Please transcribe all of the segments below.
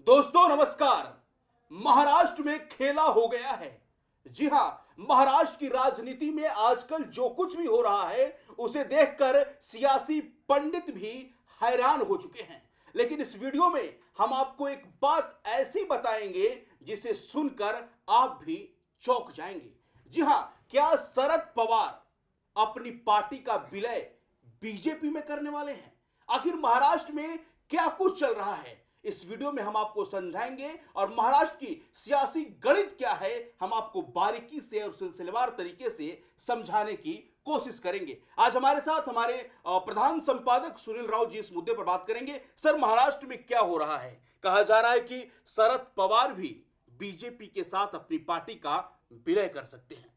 दोस्तों नमस्कार। महाराष्ट्र में खेला हो गया है। जी हां, महाराष्ट्र की राजनीति में आजकल जो कुछ भी हो रहा है उसे देखकर सियासी पंडित भी हैरान हो चुके हैं। लेकिन इस वीडियो में हम आपको एक बात ऐसी बताएंगे जिसे सुनकर आप भी चौंक जाएंगे। जी हां, क्या शरद पवार अपनी पार्टी का विलय बीजेपी में करने वाले हैं? आखिर महाराष्ट्र में क्या कुछ चल रहा है, इस वीडियो में हम आपको समझाएंगे और महाराष्ट्र की सियासी गणित क्या है हम आपको बारीकी से और सिलसिलेवार तरीके से समझाने की कोशिश करेंगे। आज हमारे साथ हमारे प्रधान संपादक सुनील राव जी इस मुद्दे पर बात करेंगे। सर, महाराष्ट्र में क्या हो रहा है? कहा जा रहा है कि शरद पवार भी बीजेपी के साथ अपनी पार्टी का विलय कर सकते हैं।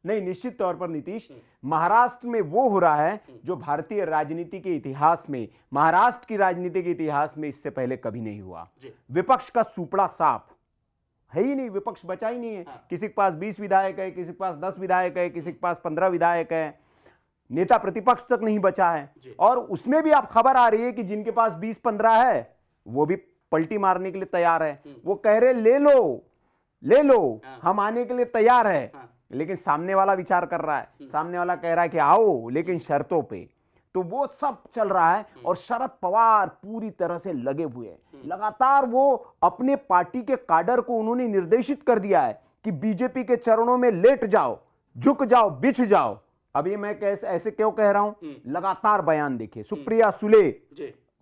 नहीं, निश्चित तौर पर नीतीश, महाराष्ट्र में वो हो रहा है जो भारतीय राजनीति के इतिहास में, महाराष्ट्र की राजनीति के इतिहास में इससे पहले कभी नहीं हुआ। विपक्ष का सुपड़ा साफ है ही नहीं, विपक्ष बचा ही नहीं है। किसी के पास 20 विधायक है, किसी के पास 10 विधायक है, किसी के पास 15 विधायक है, नेता प्रतिपक्ष तक नहीं बचा है। और उसमें भी आप खबर आ रही है कि जिनके पास 20-15 है वो भी पलटी मारने के लिए तैयार है। वो कह रहे ले लो, हम आने के लिए तैयार है। लेकिन सामने वाला विचार कर रहा है, सामने वाला कह रहा है कि आओ लेकिन शर्तों पे। तो वो सब चल रहा है और शरद पवार पूरी तरह से लगे हुए हैं। लगातार वो अपने पार्टी के काडर को उन्होंने निर्देशित कर दिया है कि बीजेपी के चरणों में लेट जाओ, झुक जाओ, बिछ जाओ। अभी मैं ऐसे क्यों कह रहा हूं? लगातार बयान देखिए, सुप्रिया सुले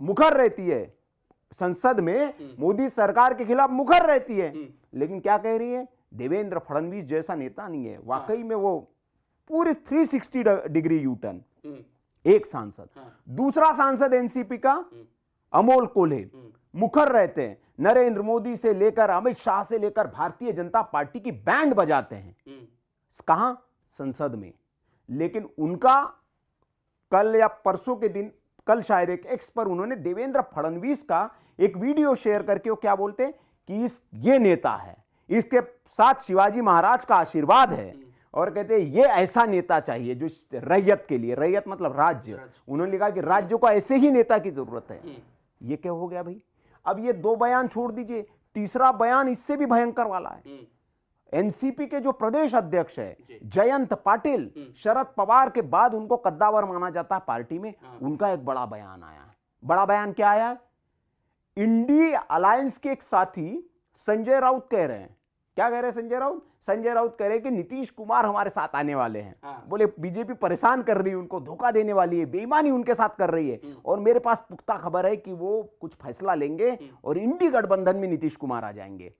मुखर रहती है संसद में, मोदी सरकार के खिलाफ मुखर रहती है, लेकिन क्या कह रही है? देवेंद्र फडणवीस जैसा नेता नहीं है। वाकई में वो पूरी 360 डिग्री यूटर्न। एक सांसद, दूसरा सांसद एनसीपी का अमोल कोल्हे मुखर रहते हैं, नरेंद्र मोदी से लेकर अमित शाह से लेकर भारतीय जनता पार्टी की बैंड बजाते हैं। कहां? संसद में। लेकिन उनका कल या परसों के दिन, कल शायद एक एक्स पर उन्होंने देवेंद्र फडणवीस का एक वीडियो शेयर करके वो क्या बोलते हैं कि ये नेता है, इसके साथ शिवाजी महाराज का आशीर्वाद है। और कहते हैं ये ऐसा नेता चाहिए जो रैयत के लिए, रैयत मतलब राज्य, उन्होंने लिखा कि राज्य को ऐसे ही नेता की जरूरत है। ये क्या हो गया भाई? अब ये दो बयान छोड़ दीजिए, तीसरा बयान इससे भी भयंकर वाला है। एनसीपी के जो प्रदेश अध्यक्ष है जयंत पाटिल, शरद पवार के बाद उनको कद्दावर माना जाता है पार्टी में, उनका एक बड़ा बयान आया है। बड़ा बयान क्या आया? इंडी अलायंस के एक साथी संजय राउत कह रहे हैं, क्या कह रहे हैं संजय राउत? संजय राउत कह रहे हैं कि नीतीश कुमार हमारे साथ आने वाले हैं। बोले बीजेपी परेशान कर रही है, उनको धोखा देने वाली है, बेईमानी उनके साथ कर रही है, और मेरे पास पुख्ता खबर है कि वो कुछ फैसला लेंगे और इंडी गठबंधन में नीतीश कुमार आ जाएंगे।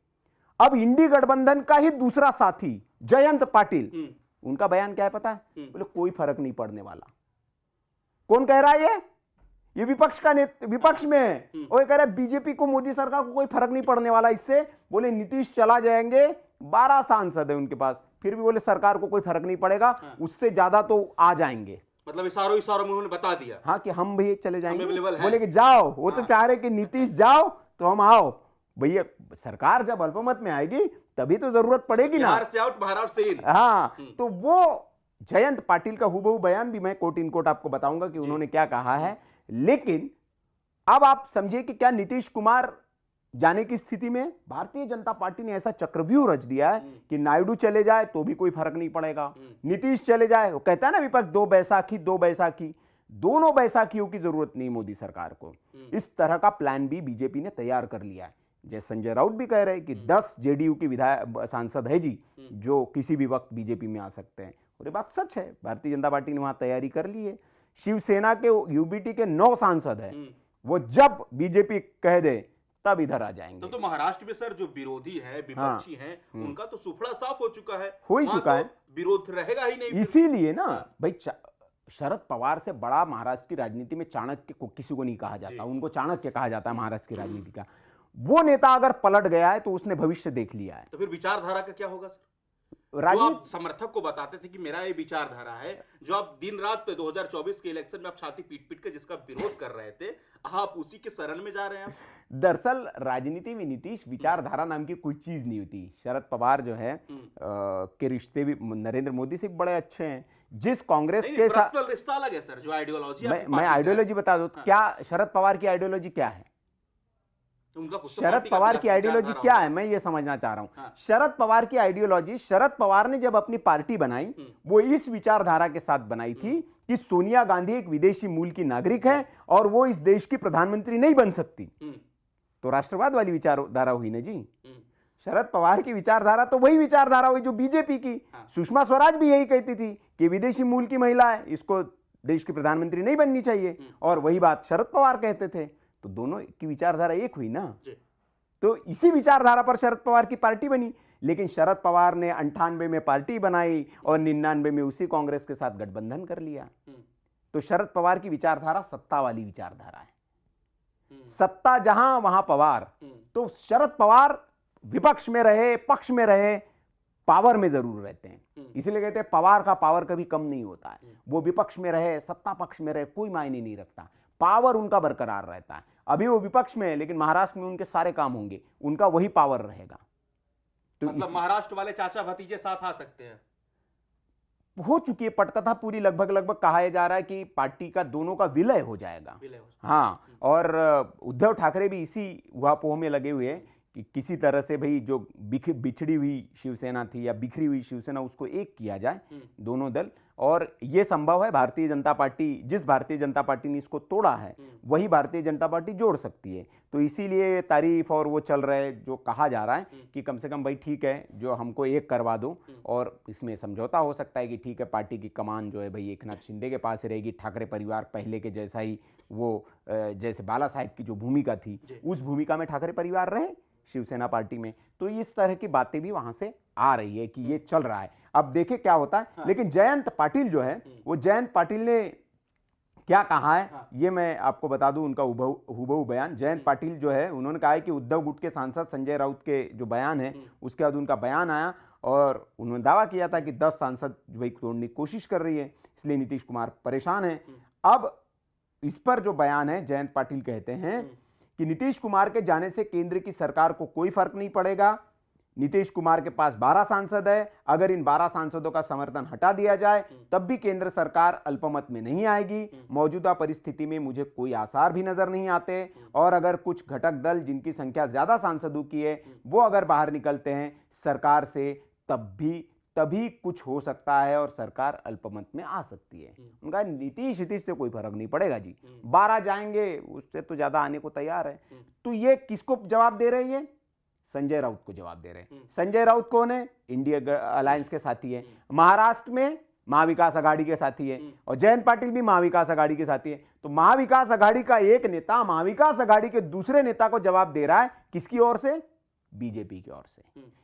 अब इंडी गठबंधन का ही दूसरा साथी जयंत पाटिल, उनका बयान क्या है पता है? बोले कोई फर्क नहीं पड़ने वाला। कौन कह रहा है? ये विपक्ष का विपक्ष में है, और ये कह रहा है बीजेपी को, मोदी सरकार को कोई फर्क नहीं पड़ने वाला इससे। बोले नीतीश चला जाएंगे, 12 सांसद है उनके पास, फिर भी बोले सरकार को कोई फर्क नहीं पड़ेगा, उससे ज्यादा तो आ जाएंगे। मतलब इशारों में उन्होंने बता दिया हाँ कि हम भी चले जाएंगे। बोले कि जाओ, वो तो चाह रहे कि नीतीश जाओ तो हम आओ। भैया सरकार जब अल्पमत में आएगी तभी तो जरूरत पड़ेगी ना, बिहार से आउट महाराष्ट्र से इन। हाँ, तो वो जयंत पाटिल का हुबहू बयान भी मैं कोट इन कोट आपको बताऊंगा कि उन्होंने क्या कहा है। लेकिन अब आप समझिए कि क्या नीतीश कुमार जाने की स्थिति में भारतीय जनता पार्टी ने ऐसा चक्रव्यूह रच दिया है कि नायडू चले जाए तो भी कोई फर्क नहीं पड़ेगा, नीतीश चले जाए, वो कहता है ना विपक्ष दो बैसाखी, दोनों बैसाखियों की जरूरत नहीं मोदी सरकार को। इस तरह का प्लान भी बीजेपी ने तैयार कर लिया है। जैसे संजय राउत भी कह रहे हैं कि 10 जेडीयू की विधायक सांसद है जी जो किसी भी वक्त बीजेपी में आ सकते हैं, और ये बात सच है। भारतीय जनता पार्टी ने वहां तैयारी कर ली है। शिवसेना के यूबीटी के 9 सांसद है, वो जब बीजेपी कह दे तब इधर आ जाएंगे। तो महाराष्ट्र में सर जो विरोधी है, विपक्षी हैं, उनका तो सुफड़ा साफ हो चुका है, हो ही चुका है, विरोध रहेगा ही नहीं। इसीलिए ना भाई, शरद पवार से बड़ा महाराष्ट्र की राजनीति में चाणक्य को किसी को नहीं कहा जाता, उनको चाणक्य कहा जाता है महाराष्ट्र की राजनीति का। वो नेता अगर पलट गया है तो उसने भविष्य देख लिया है। तो फिर विचारधारा का क्या होगा सर? जो आप समर्थक को बताते थे कि मेरा ये विचारधारा है, जो आप दिन रात 2024 के इलेक्शन में आप छाती पीट पीट के जिसका विरोध कर रहे थे, आप उसी के शरण में जा रहे हैं। दरअसल राजनीति में नीतीश विचारधारा नाम की कोई चीज नहीं होती। शरद पवार जो है के रिश्ते भी नरेंद्र मोदी से बड़े अच्छे हैं। जिस कांग्रेस के साथ रिश्ता अलग है सर, जो आइडियोलॉजी मैं आइडियोलॉजी बता दूं, क्या शरद पवार की आइडियोलॉजी क्या है? उनका कुछ तो शरद पार्टी का पवार भी की राष्ट्रीय आइडियोलॉजी विचारधारा क्या होगा। है, मैं ये समझना चाह रहा हूं। हाँ। शरद पवार की आइडियोलॉजी, शरद पवार ने जब अपनी पार्टी बनाई वो इस विचारधारा के साथ बनाई थी कि सोनिया गांधी एक विदेशी मूल की नागरिक है और वो इस देश की प्रधानमंत्री नहीं बन सकती। तो राष्ट्रवाद वाली विचारधारा हुई ना जी। शरद पवार की विचारधारा तो वही विचारधारा हुई जो बीजेपी की। सुषमा स्वराज भी यही कहती थी कि विदेशी मूल की महिला है, इसको देश की प्रधानमंत्री नहीं बननी चाहिए, और वही बात शरद पवार कहते थे। तो दोनों की विचारधारा एक हुई ना। तो इसी विचारधारा पर शरद पवार की पार्टी बनी। लेकिन शरद पवार ने 98 में पार्टी बनाई और 99 में उसी कांग्रेस के साथ गठबंधन कर लिया। तो शरद पवार की विचारधारा सत्ता वाली विचारधारा है। सत्ता जहां वहां पवार। तो शरद पवार विपक्ष में रहे, पक्ष में रहे, पावर में जरूर रहते हैं। इसलिए कहते हैं पवार का पावर कभी कम नहीं होता है। वो विपक्ष में रहे, सत्ता पक्ष में रहे, कोई मायने नहीं रखता, पावर उनका बरकरार रहता है। अभी वो विपक्ष में है लेकिन महाराष्ट्र में उनके सारे काम होंगे, उनका वही पावर रहेगा। तो मतलब महाराष्ट्र वाले चाचा भतीजे साथ आ सकते हैं। हो चुकी है पटकथा पूरी, लगभग कहा जा रहा है कि पार्टी का दोनों का विलय हो जाएगा। हाँ, और उद्धव ठाकरे भी इसी उहापोह में लगे हुए हैं कि किसी तरह से भाई जो बिछड़ी हुई शिवसेना थी या बिखरी हुई शिवसेना, उसको एक किया जाए दोनों दल। और ये संभव है, भारतीय जनता पार्टी, जिस भारतीय जनता पार्टी ने इसको तोड़ा है वही भारतीय जनता पार्टी जोड़ सकती है। तो इसीलिए तारीफ और वो चल रहा है, जो कहा जा रहा है कि कम से कम भाई ठीक है जो हमको एक करवा दो, और इसमें समझौता हो सकता है कि ठीक है पार्टी की कमान जो है भाई एकनाथ शिंदे के पास रहेगी, ठाकरे परिवार पहले के जैसा ही वो जैसे बाला साहेब की जो भूमिका थी उस भूमिका में ठाकरे परिवार रहे शिवसेना पार्टी में। तो इस तरह की बातें भी वहां से आ रही है कि ये चल रहा है, अब देखें क्या होता है। हाँ। लेकिन जयंत पाटिल जो है, वो जयंत पाटिल ने क्या कहा है, हाँ। ये मैं आपको बता दूं, उनका हुबहू बयान। जयंत पाटिल जो है उन्होंने कहा है कि उद्धव गुट के सांसद संजय राउत के जो बयान है उसके बाद उनका बयान आया और उन्होंने दावा किया था कि 10 सांसद वही तोड़ने की कोशिश कर रही है, इसलिए नीतीश कुमार परेशान है। अब इस पर जो बयान है, जयंत पाटिल कहते हैं कि नीतीश कुमार के जाने से केंद्र की सरकार को कोई फर्क नहीं पड़ेगा। नीतीश कुमार के पास 12 सांसद है, अगर इन 12 सांसदों का समर्थन हटा दिया जाए तब भी केंद्र सरकार अल्पमत में नहीं आएगी। मौजूदा परिस्थिति में मुझे कोई आसार भी नजर नहीं आते, और अगर कुछ घटक दल जिनकी संख्या ज्यादा सांसदों की है वो अगर बाहर निकलते हैं सरकार से तभी कुछ हो सकता है और सरकार अल्पमत में आ सकती है। उनका नीतीश से कोई फर्क नहीं पड़ेगा जी, 12 जाएंगे, उससे तो ज्यादा आने को तैयार है। तो ये किसको जवाब दे रही है? संजय राउत को जवाब दे रहे हैं। संजय राउत कौन है? इंडिया अलायंस के साथी है, महाराष्ट्र में महाविकास आघाड़ी के साथी है, और जयंत पाटिल भी महाविकास आघाड़ी के साथी है। तो महाविकास आघाड़ी का एक नेता महाविकास आघाड़ी के दूसरे नेता को जवाब दे रहा है, किसकी ओर से? बीजेपी की ओर से।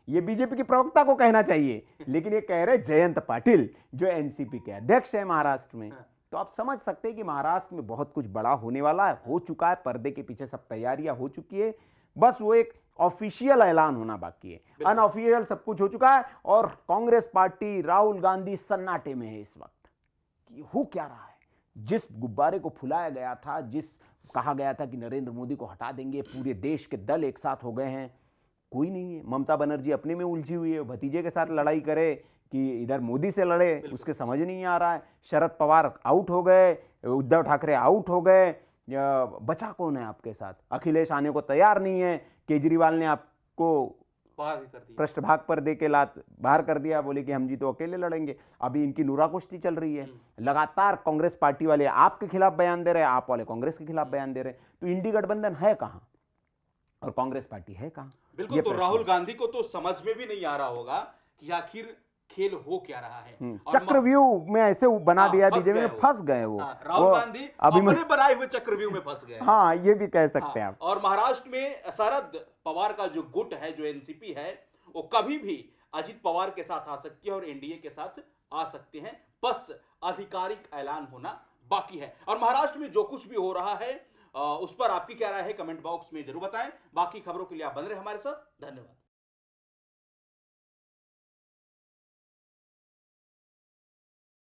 ये बीजेपी के प्रवक्ता को कहना चाहिए, लेकिन ये कह रहे जयंत पाटिल जो एनसीपी के अध्यक्ष है महाराष्ट्र में। तो आप समझ सकते हैं कि महाराष्ट्र में बहुत कुछ बड़ा होने वाला है, हो चुका है, पर्दे के पीछे सब तैयारियां हो चुकी है, बस वो एक ऑफिशियल ऐलान होना बाकी है। अनऑफिशियल सब कुछ हो चुका है, और कांग्रेस पार्टी, राहुल गांधी सन्नाटे में है इस वक्त कि हो क्या रहा है। जिस गुब्बारे को फुलाया गया था, जिस कहा गया था कि नरेंद्र मोदी को हटा देंगे, पूरे देश के दल एक साथ हो गए हैं, कोई नहीं है। ममता बनर्जी अपने में उलझी हुई है, भतीजे के साथ लड़ाई करे कि इधर मोदी से लड़े, उसके समझ नहीं आ रहा है। शरद पवार आउट हो गए, उद्धव ठाकरे आउट हो गए, बचा कौन है आपके साथ? अखिलेश आने को तैयार नहीं है, केजरीवाल ने आपको पृष्ठभाग पर दे के बाहर कर दिया, बोले कि हम जी तो अकेले लड़ेंगे। अभी इनकी नूरा कुश्ती चल रही है, लगातार कांग्रेस पार्टी वाले आपके खिलाफ बयान दे रहे हैं, आप वाले कांग्रेस के खिलाफ बयान दे रहे हैं। तो इंडी गठबंधन है कहां और कांग्रेस पार्टी है कहां? बिल्कुल। तो राहुल गांधी को तो समझ में भी नहीं आ रहा होगा कि आखिर खेल हो क्या रहा है। चक्रव्यूह में ऐसे बना दिया दीजिए, फंस गए वो। राहुल गांधी अपने बनाए हुए चक्रव्यूह में फंस गए। हाँ, ये भी कह सकते हैं आप। और महाराष्ट्र में शरद पवार का जो गुट है, जो एनसीपी है, वो कभी भी अजित पवार के साथ आ सकती है और एनडीए के साथ आ सकते हैं, बस आधिकारिक ऐलान होना बाकी है। और महाराष्ट्र में जो कुछ भी हो रहा है उस पर आपकी क्या राय है, कमेंट बॉक्स में जरूर बताएं। बाकी खबरों के लिए आप बन रहे हमारे साथ। धन्यवाद।